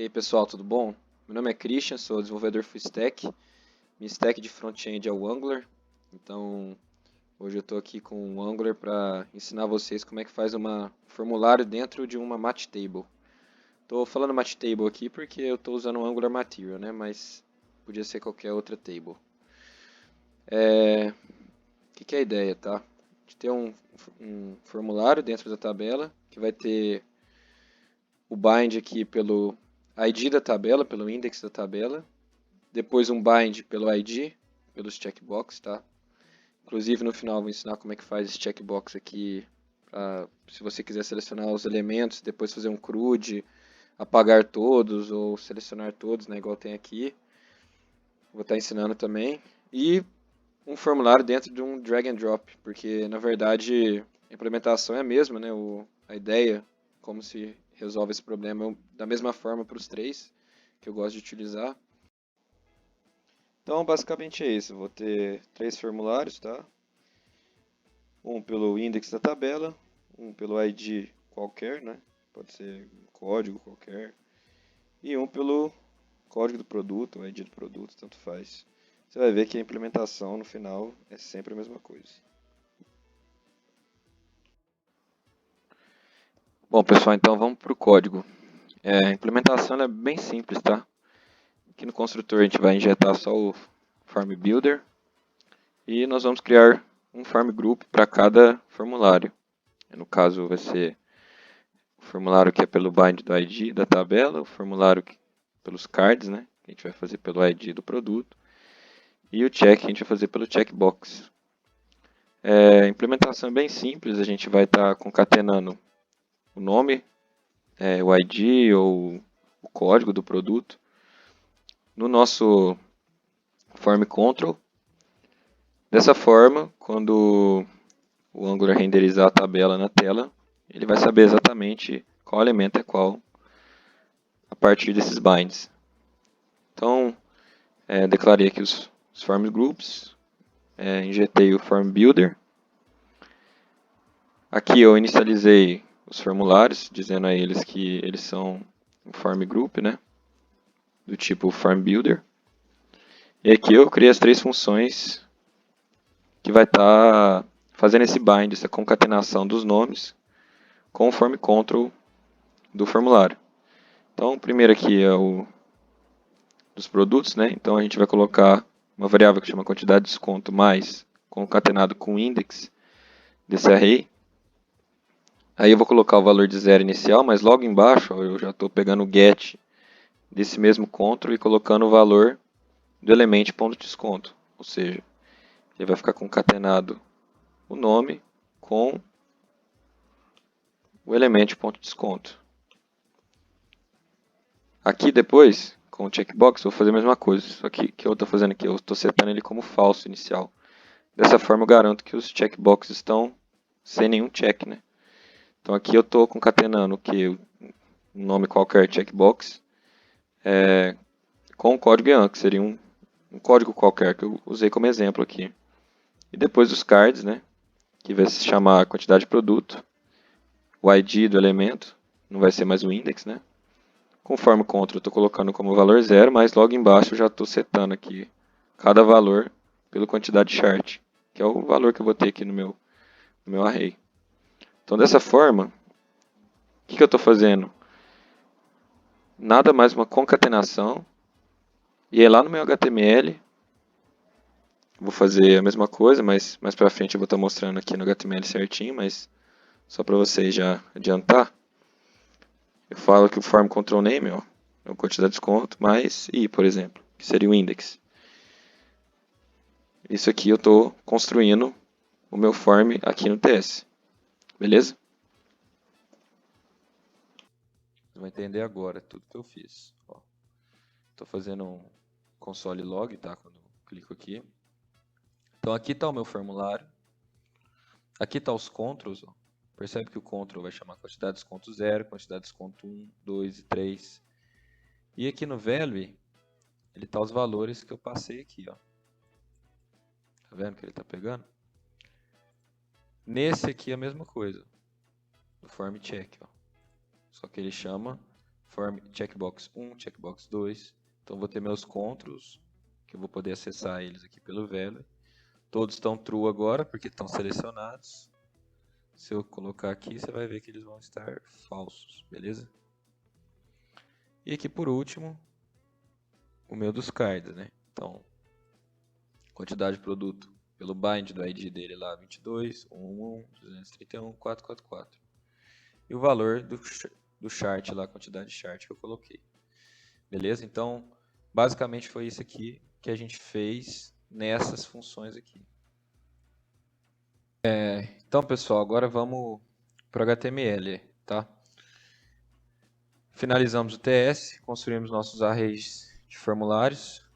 aí pessoal, tudo bom? Meu nome é Christian, sou desenvolvedor full stack. Minha stack de front-end é o Angular. Então, hoje eu estou aqui com o Angular para ensinar vocês como é que faz um formulário dentro de uma Mattable. Estou falando Mattable aqui porque eu estou usando o Angular Material, né? Mas podia ser qualquer outra table. O que é a ideia, tá? De ter um formulário dentro da tabela que vai ter o bind aqui pelo ID da tabela, pelo index da tabela. Depois um bind pelo ID, pelos checkbox, tá? Inclusive no final eu vou ensinar como é que faz esse checkbox aqui, se você quiser selecionar os elementos, depois fazer um CRUD, apagar todos ou selecionar todos, né, igual tem aqui. Vou estar ensinando também. E um formulário dentro de um drag and drop, porque na verdade a implementação é a mesma, né? A ideia, como se resolve esse problema, da mesma forma para os três, que eu gosto de utilizar. Então, basicamente é isso. Vou ter três formulários, tá? Um pelo index da tabela, um pelo ID qualquer, né? Pode ser um código qualquer. E um pelo código do produto, o ID do produto, tanto faz. Você vai ver que a implementação no final é sempre a mesma coisa. Bom, pessoal, então vamos para o código. A implementação é bem simples, tá? Aqui no construtor a gente vai injetar só o Form Builder e nós vamos criar um Form Group para cada formulário. No caso vai ser o formulário que é pelo bind do ID da tabela, o formulário pelos cards, né? Que a gente vai fazer pelo ID do produto, e o check que a gente vai fazer pelo checkbox. A implementação é bem simples, a gente vai estar concatenando o nome, o ID ou o código do produto no nosso form control. Dessa forma, quando o Angular renderizar a tabela na tela, ele vai saber exatamente qual elemento é qual a partir desses binds. Então, declarei aqui os form groups, injetei o form builder. Aqui eu inicializei os formulários, dizendo a eles que eles são um form group, né, do tipo form builder. E aqui eu criei as três funções que vai estar fazendo esse bind, essa concatenação dos nomes com o form control do formulário. Então, o primeiro aqui é o dos produtos, né? Então a gente vai colocar uma variável que chama quantidade de desconto mais concatenado com o index desse array. Aí eu vou colocar o valor de zero inicial, mas logo embaixo ó, eu já estou pegando o get desse mesmo control e colocando o valor do elemento ponto de desconto. Ou seja, ele vai ficar concatenado o nome com o elemento ponto de desconto. Aqui depois, com o checkbox, eu vou fazer a mesma coisa. Só que o que eu estou fazendo aqui? Eu estou setando ele como falso inicial. Dessa forma eu garanto que os checkboxes estão sem nenhum check, né? Então aqui eu estou concatenando o que? Um nome qualquer checkbox com o código EAN, que seria um código qualquer que eu usei como exemplo aqui. E depois os cards, né? Que vai se chamar a quantidade de produto, o ID do elemento, não vai ser mais o index, né? Conforme o control eu estou colocando como valor 0, mas logo embaixo eu já estou setando aqui cada valor pela quantidade chart, que é o valor que eu vou ter aqui no meu array. Então dessa forma, o que eu estou fazendo? Nada mais uma concatenação, e aí lá no meu HTML, vou fazer a mesma coisa, mas mais para frente eu vou estar mostrando aqui no HTML certinho, mas só para vocês já adiantar, eu falo que o form control name ó, é a quantidade de desconto mais i, por exemplo, que seria o index. Isso aqui eu estou construindo o meu form aqui no TS. Beleza? Você vai entender agora tudo que eu fiz. Estou fazendo um console log, tá? Quando eu clico aqui. Então aqui está o meu formulário. Aqui está os controls. Ó. Percebe que o control vai chamar quantidade de desconto 0, quantidade de desconto 1, 2 e 3. E aqui no value, ele está os valores que eu passei aqui. Ó. Tá vendo que ele está pegando? Nesse aqui é a mesma coisa. Do form check. Ó. Só que ele chama form checkbox 1, checkbox 2. Então vou ter meus controls, que eu vou poder acessar eles aqui pelo value. Todos estão true agora, porque estão selecionados. Se eu colocar aqui, você vai ver que eles vão estar falsos, beleza? E aqui por último, o meu dos cards, né? Então, quantidade de produto pelo bind do ID dele lá, 22, 111, 231, 444. E o valor do chart lá, a quantidade de chart que eu coloquei. Beleza? Então, basicamente foi isso aqui que a gente fez nessas funções aqui. Então, pessoal, agora vamos para o HTML, tá? Finalizamos o TS, construímos nossos arrays de formulários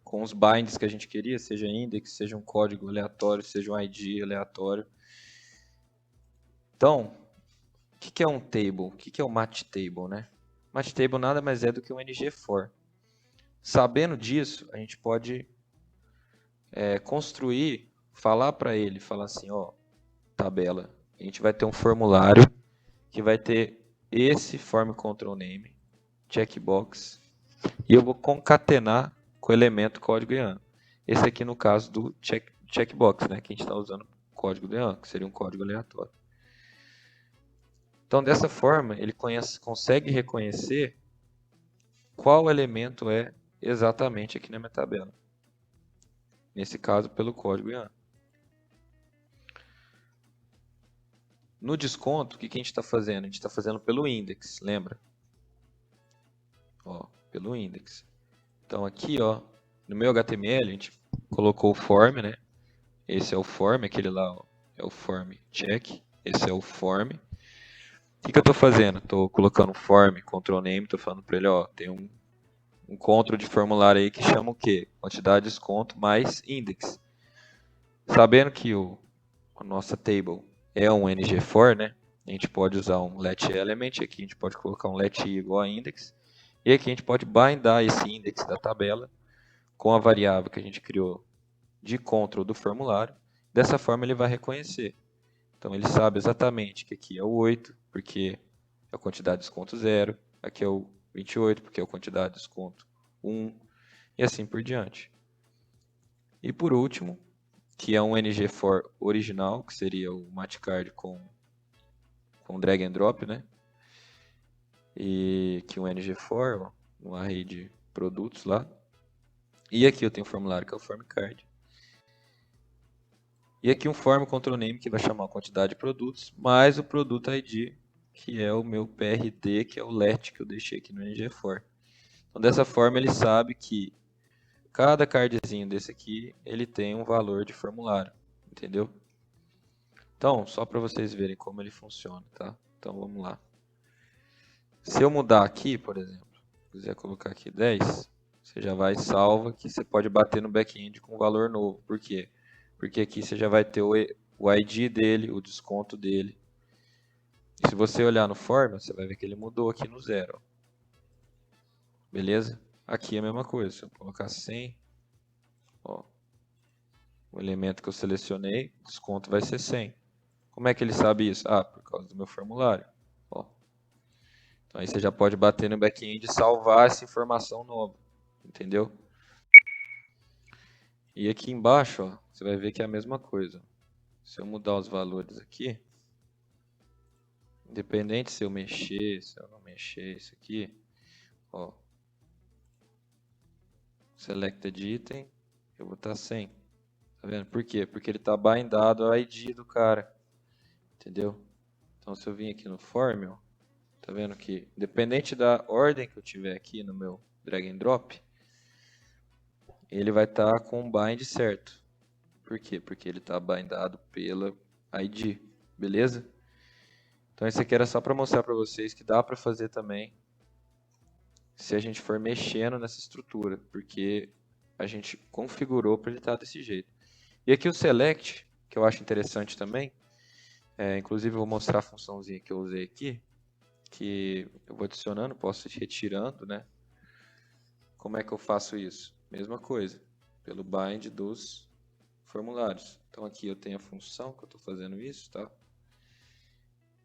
com os binds que a gente queria, seja index, seja um código aleatório, seja um ID aleatório. Então, o que é um table? O que é o match table, né? Match table nada mais é do que um NG-for. Sabendo disso, a gente pode construir, falar para ele, falar assim, ó, tabela, a gente vai ter um formulário que vai ter esse form control name, checkbox, e eu vou concatenar com o elemento código IAN. Esse aqui no caso do checkbox, né, que a gente está usando código do IAN, que seria um código aleatório. Então, dessa forma, ele consegue reconhecer qual elemento é exatamente aqui na minha tabela. Nesse caso, pelo código IAN. No desconto, o que a gente está fazendo? A gente está fazendo pelo index, lembra? Ó, pelo index. Então aqui, ó, no meu HTML, a gente colocou o form, né? Esse é o form, aquele lá ó, é o form check. Esse é o form. O que eu estou fazendo? Estou colocando form, control name, estou falando para ele, ó, tem um control de formulário aí que chama o quê? Quantidade de desconto mais index. Sabendo que a nossa table é um ng-for, né? A gente pode usar um letElement, aqui a gente pode colocar um let i igual a index, e aqui a gente pode bindar esse index da tabela com a variável que a gente criou de control do formulário. Dessa forma ele vai reconhecer. Então ele sabe exatamente que aqui é o 8, porque é a quantidade de desconto 0, aqui é o 28, porque é a quantidade de desconto 1, e assim por diante. E por último, que é um ng-for original, que seria o matchcard com drag and drop, né? E aqui um ng-for, um array de produtos lá. E aqui eu tenho um formulário que é o form card. E aqui um form control name que vai chamar a quantidade de produtos, mais o produto ID, que é o meu PRD, que é o let que eu deixei aqui no ng-for. Então dessa forma ele sabe que cada cardzinho desse aqui, ele tem um valor de formulário, entendeu? Então, só para vocês verem como ele funciona, tá? Então vamos lá. Se eu mudar aqui, por exemplo, quiser colocar aqui 10, você já vai salva que você pode bater no back-end com um valor novo. Por quê? Porque aqui você já vai ter o ID dele, o desconto dele. E se você olhar no form, você vai ver que ele mudou aqui no 0. Beleza? Aqui é a mesma coisa. Se eu colocar 100, ó, o elemento que eu selecionei, o desconto vai ser 100. Como é que ele sabe isso? Ah, por causa do meu formulário. Ó. Então aí você já pode bater no back-end e salvar essa informação nova. Entendeu? E aqui embaixo, ó, você vai ver que é a mesma coisa. Se eu mudar os valores aqui, independente se eu mexer, se eu não mexer isso aqui, ó, selected item, eu vou estar 100. Tá vendo? Por quê? Porque ele está bindado ao ID do cara. Entendeu? Então se eu vir aqui no form, ó, tá vendo que independente da ordem que eu tiver aqui no meu drag and drop, ele vai estar com o bind certo. Por quê? Porque ele está bindado pela ID. Beleza? Então esse aqui era só para mostrar para vocês que dá para fazer também se a gente for mexendo nessa estrutura, porque a gente configurou para ele estar desse jeito. E aqui o select, que eu acho interessante também, inclusive eu vou mostrar a funçãozinha que eu usei aqui, que eu vou adicionando, posso ir retirando, né? Como é que eu faço isso? Mesma coisa, pelo bind dos formulários. Então aqui eu tenho a função que eu estou fazendo isso, tá?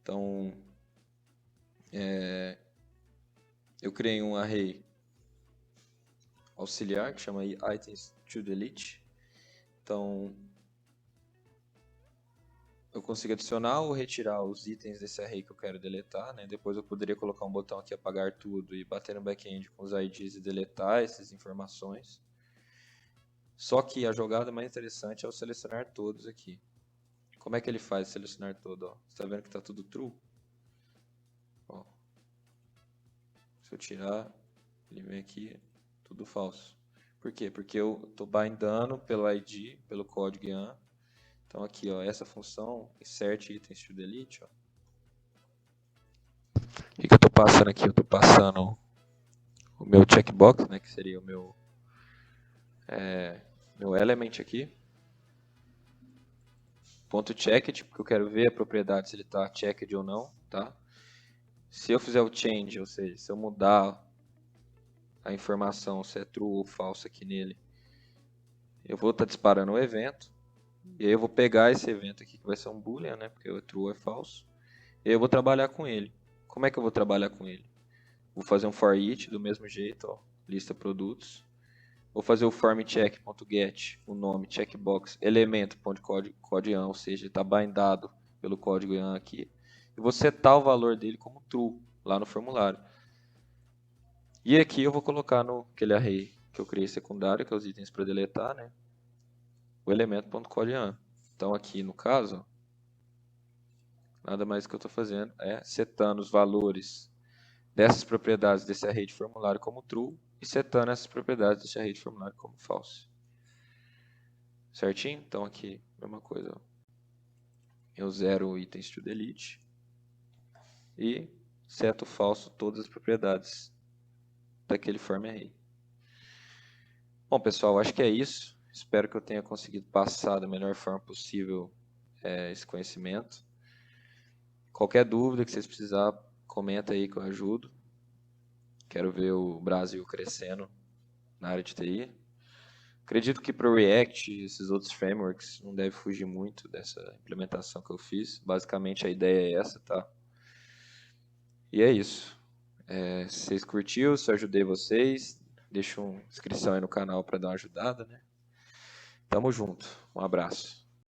Então, eu criei um array auxiliar que chama items to delete. Então, eu consigo adicionar ou retirar os itens desse array que eu quero deletar, né? Depois eu poderia colocar um botão aqui, apagar tudo, e bater no back-end com os IDs e deletar essas informações. Só que a jogada mais interessante é o selecionar todos aqui. Como é que ele faz selecionar todo? Ó? Você está vendo que está tudo true? Ó. Se eu tirar, ele vem aqui, tudo falso. Por quê? Porque eu estou bindando pelo ID, pelo código YAML. Então aqui, ó, essa função, insert items to delete, ó. O que eu estou passando aqui? Eu estou passando o meu checkbox, né, que seria o meu element aqui. Ponto checked, porque eu quero ver a propriedade se ele está checked ou não, tá? Se eu fizer o change, ou seja, se eu mudar a informação, se é true ou falso aqui nele, eu vou estar disparando o evento. E aí eu vou pegar esse evento aqui, que vai ser um boolean, né, porque o true ou é falso. E aí eu vou trabalhar com ele. Como é que eu vou trabalhar com ele? Vou fazer um for each do mesmo jeito, ó, lista produtos. Vou fazer o formCheck.get, o nome checkbox elemento.code YAML, ou seja, está bindado pelo código YAML aqui. E vou setar o valor dele como true lá no formulário. E aqui eu vou colocar no aquele array que eu criei secundário, que é os itens para deletar, né? O elemento.code YAML. Então aqui no caso, nada mais que eu estou fazendo é setando os valores dessas propriedades desse array de formulário como true e setando essas propriedades desse array de formulário como false. Certinho? Então aqui, mesma coisa. Ó. Eu zero itens to delete e seto falso todas as propriedades daquele form array. Bom, pessoal, acho que é isso. Espero que eu tenha conseguido passar da melhor forma possível esse conhecimento. Qualquer dúvida que vocês precisarem, comenta aí que eu ajudo. Quero ver o Brasil crescendo na área de TI. Acredito que para o React e esses outros frameworks não deve fugir muito dessa implementação que eu fiz. Basicamente a ideia é essa, tá? E é isso. Se vocês curtiram, se eu ajudei vocês, deixa uma inscrição aí no canal para dar uma ajudada, né? Tamo junto. Um abraço.